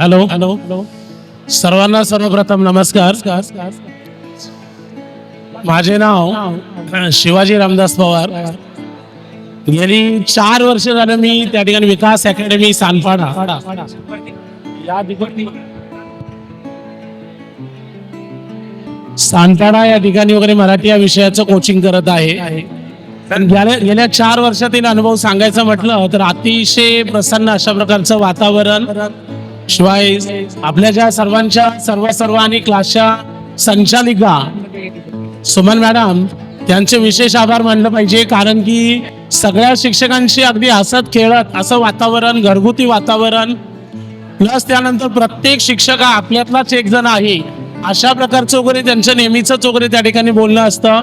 Hello hello सर्वांना सर्वप्रथम नमस्कार. माझे नाव शिवाजी रामदास पवार. गेली 4 वर्ष झालं मी त्या ठिकाणी विकास अकॅडमी सानपाडा या ठिकाणी वगैरे मराठी या विषयाचं कोचिंग करत आहे. गेल्या 4 वर्षातील अनुभव सांगायचं म्हटलं तर अतिशय प्रसन्न अशा प्रकारचं वातावरण. शिवाय आपल्या ज्या सर्व आणि क्लासच्या संचालिका सुमन मॅडम त्यांचे विशेष आभार मानलं पाहिजे, कारण की सगळ्या शिक्षकांशी अगदी हसत खेळत असं वातावरण, घरगुती वातावरण, प्लस त्यानंतर प्रत्येक शिक्षक हा आपल्यातलाच एक जण आहे अशा प्रकारचं वगैरे त्यांचं नेहमीच वगैरे त्या ठिकाणी बोलणं असतं.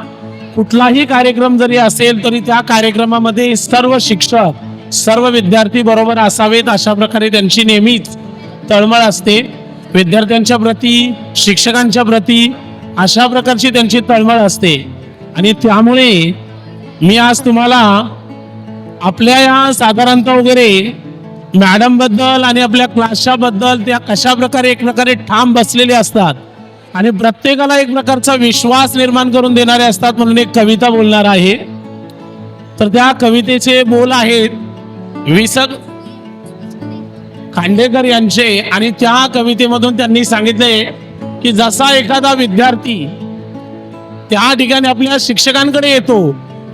कुठलाही कार्यक्रम जरी असेल तरी त्या कार्यक्रमामध्ये सर्व शिक्षक सर्व विद्यार्थी बरोबर असावेत अशा प्रकारे त्यांची नेहमीच तळमळ असते. विद्यार्थ्यांच्या प्रती, शिक्षकांच्या प्रती अशा प्रकारची त्यांची तळमळ असते. आणि त्यामुळे मी आज तुम्हाला आपल्या या साधारणतः वगैरे मॅडम बद्दल आणि आपल्या क्लासच्या बद्दल त्या कशा प्रकारे एक प्रकारे ठाम बसलेले असतात आणि प्रत्येकाला एक प्रकारचा विश्वास निर्माण करून देणारे असतात, म्हणून एक कविता बोलणार आहे. तर त्या कवितेचे बोल आहेत वि.स. खांडेकर यांचे, आणि त्या कवितेमधून त्यांनी सांगितले की जसा एखादा विद्यार्थी त्या ठिकाणी आपल्या शिक्षकांकडे येतो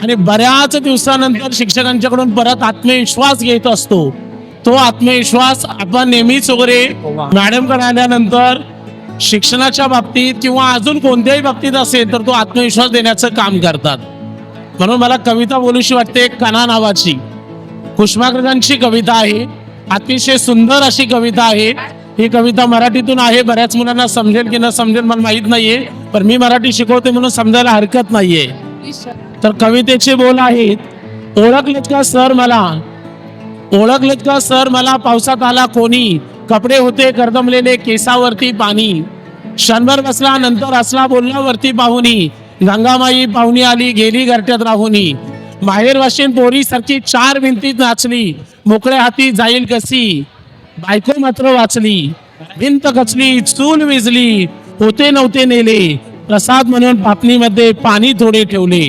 आणि बऱ्याच दिवसानंतर शिक्षकांच्याकडून परत आत्मविश्वास घेत असतो, तो आत्मविश्वास आपण नेहमीच वगैरे मॅडमकडे आल्यानंतर शिक्षणाच्या बाबतीत किंवा अजून कोणत्याही बाबतीत असेल तर तो आत्मविश्वास देण्याचं काम करतात. म्हणून मला कविता बोलूशी वाटते. कणा नावाची कुसुमाग्रजांची कविता आहे. अतिशय सुंदर अशी कविता आहे. ही कविता मराठीतून आहे. बऱ्याच मुलांना समजेल की न समजेल मला माहित नाहीये, पण मी मराठी शिकवते म्हणून समजायला हरकत नाहीये. तर कवितेचे बोल आहेत, ओळखलेत का सर मला पावसात आला कोणी, कपडे होते करदमलेले केसावरती पाणी, क्षणभर बसला नंतर असला बोलला वरती पाहुनी, गंगामाई पाहुणी आली गेली घरट्यात राहुनी, माहेर वाशीन पोरी सारखी 4 भिंतीत नाचली, मोकळ्या हाती जाईल कशी, बायको मात्र वाचली, भिंत कचली चूल विजली, होते नव्हते नेले, प्रसाद म्हणून पापणीमध्ये पाणी थोडे ठेवले,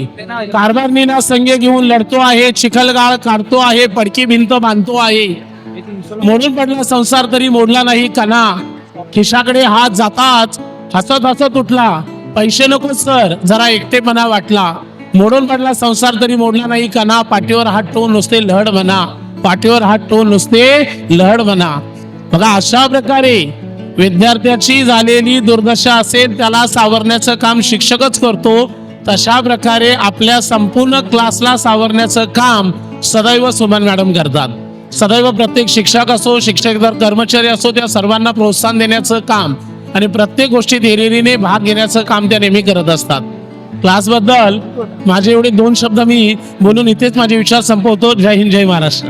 कारभारणीला संगे घेऊन लढतो आहे, चिखलगाळ काढतो आहे, पडकी भिंत बांधतो आहे, मोडून पडला संसार तरी मोडला नाही कणा, खिशाकडे हात जाताच हसत हसत उठला, पैसे नको सर जरा एकटेपणा वाटला, मोडून पडला संसार तरी मोडला नाही कणा, पाठीवर हात ठेवून नुसते लहड म्हणा, पाठीवर हात ठेवून नुसते लहड म्हणा. बघा, अशा प्रकारे विद्यार्थ्याची झालेली दुर्दशा असेल त्याला सावरण्याचं काम शिक्षकच करतो. तशा प्रकारे आपल्या संपूर्ण क्लासला सावरण्याचं काम सदैव सुमन मॅडम करतात. सदैव प्रत्येक शिक्षक असो, शिक्षक कर्मचारी असो, त्या सर्वांना प्रोत्साहन देण्याचं काम आणि प्रत्येक गोष्टीत हिरिरीने भाग घेण्याचं काम त्या नेहमी करत असतात. क्लासबद्दल माझे एवढे 2 शब्द मी बोलून इथेच माझे विचार संपवतो. जय हिंद, जय महाराष्ट्र.